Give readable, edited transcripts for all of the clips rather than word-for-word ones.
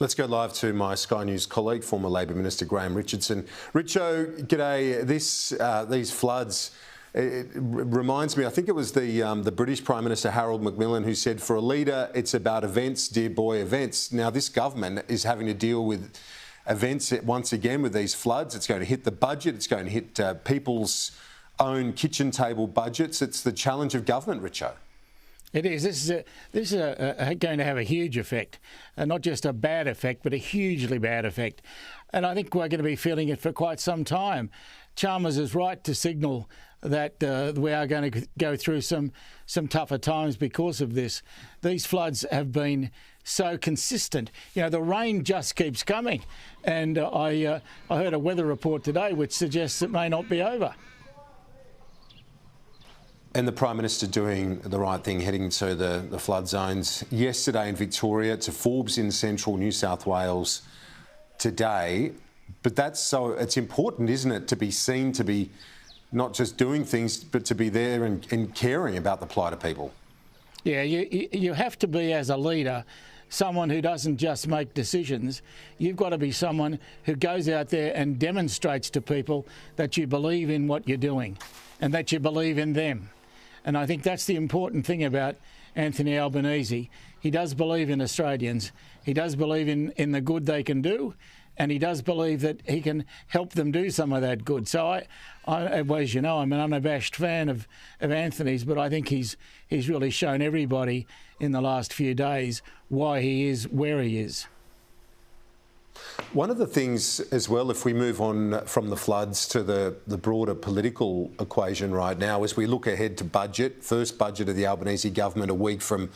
Let's go live to my Sky News colleague, former Labor Minister Graham Richardson. Richo, g'day. These floods, it reminds me, I think it was the British Prime Minister Harold Macmillan who said, for a leader, it's about events, dear boy, events. Now, this government is having to deal with events once again with these floods. It's going to hit the budget. It's going to hit people's own kitchen table budgets. It's the challenge of government, Richo. It is. This is going to have a huge effect, not just a bad effect, but a hugely bad effect. And I think we're going to be feeling it for quite some time. Chalmers is right to signal that we are going to go through some tougher times because of this. These floods have been so consistent. You know, the rain just keeps coming. And I heard a weather report today which suggests it may not be over. And the Prime Minister doing the right thing, heading to the flood zones yesterday in Victoria, to Forbes in central New South Wales today. But it's important, isn't it, to be seen to be not just doing things, but to be there and caring about the plight of people. Yeah, you have to be, as a leader, someone who doesn't just make decisions. You've got to be someone who goes out there and demonstrates to people that you believe in what you're doing and that you believe in them. And I think that's the important thing about Anthony Albanese. He does believe in Australians. He does believe in the good they can do, and he does believe that he can help them do some of that good. So as you know, I'm an unabashed fan of Anthony's, but I think he's really shown everybody in the last few days why he is where he is. One of the things as well, if we move on from the floods to the broader political equation right now, as we look ahead to budget, first budget of the Albanese government a week from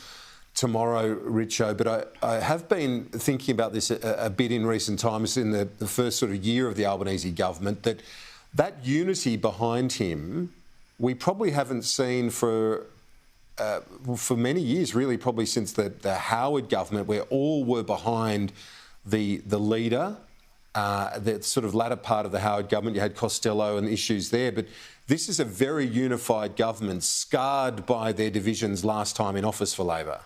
tomorrow, Richo, but I have been thinking about this a bit in recent times, in the first sort of year of the Albanese government, that unity behind him we probably haven't seen for many years, really, probably since the Howard government, where all were behind the leader. The sort of latter part of the Howard government, you had Costello and issues there, but this is a very unified government, scarred by their divisions last time in office for Labor.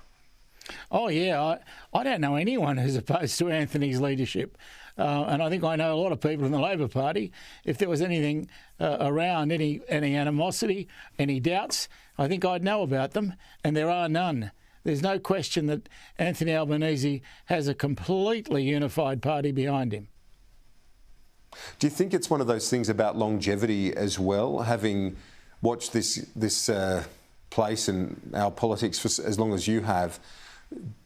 Oh yeah, I don't know anyone who's opposed to Anthony's leadership, and I think I know a lot of people in the Labor Party. If there was anything around, any animosity, any doubts, I think I'd know about them, and there are none. There's no question that Anthony Albanese has a completely unified party behind him. Do you think it's one of those things about longevity as well, having watched this place in our politics for as long as you have?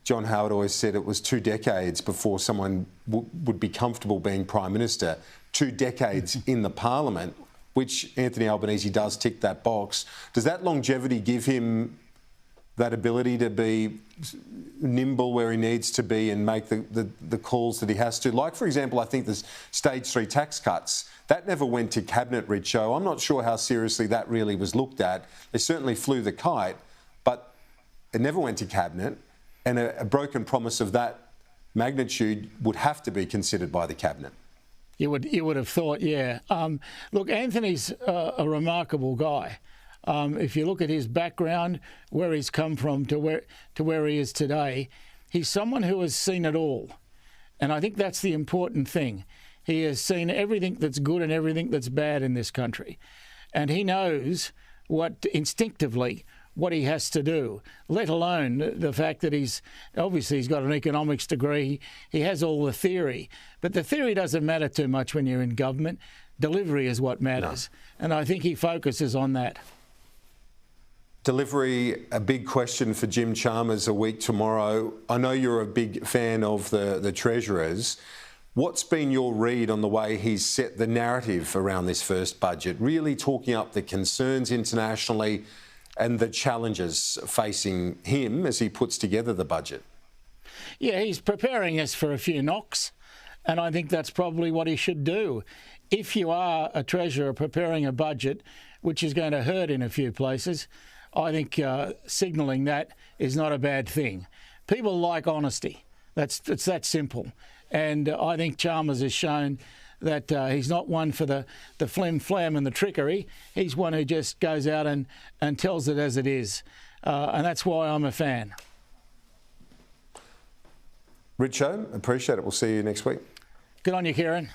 John Howard always said it was 2 decades before someone would be comfortable being Prime Minister. 2 decades in the Parliament, which Anthony Albanese does tick that box. Does that longevity give him that ability to be nimble where he needs to be and make the calls that he has to? Like, for example, I think the stage 3 tax cuts, that never went to Cabinet, Richo. I'm not sure how seriously that really was looked at. They certainly flew the kite, but it never went to Cabinet, and a broken promise of that magnitude would have to be considered by the Cabinet. You would have thought, yeah. Look, Anthony's a remarkable guy. If you look at his background, where he's come from to where he is today, he's someone who has seen it all. And I think that's the important thing. He has seen everything that's good and everything that's bad in this country. And he knows instinctively what he has to do, let alone the fact that he's got an economics degree. He has all the theory. But the theory doesn't matter too much when you're in government. Delivery is what matters. No. And I think he focuses on that. Delivery, a big question for Jim Chalmers a week tomorrow. I know you're a big fan of the Treasurers. What's been your read on the way he's set the narrative around this first budget, really talking up the concerns internationally and the challenges facing him as he puts together the budget? Yeah, he's preparing us for a few knocks, and I think that's probably what he should do. If you are a Treasurer preparing a budget which is going to hurt in a few places, I think signalling that is not a bad thing. People like honesty. It's that simple. And I think Chalmers has shown that he's not one for the flim-flam and the trickery. He's one who just goes out and tells it as it is. And that's why I'm a fan. Richo, appreciate it. We'll see you next week. Good on you, Kieran.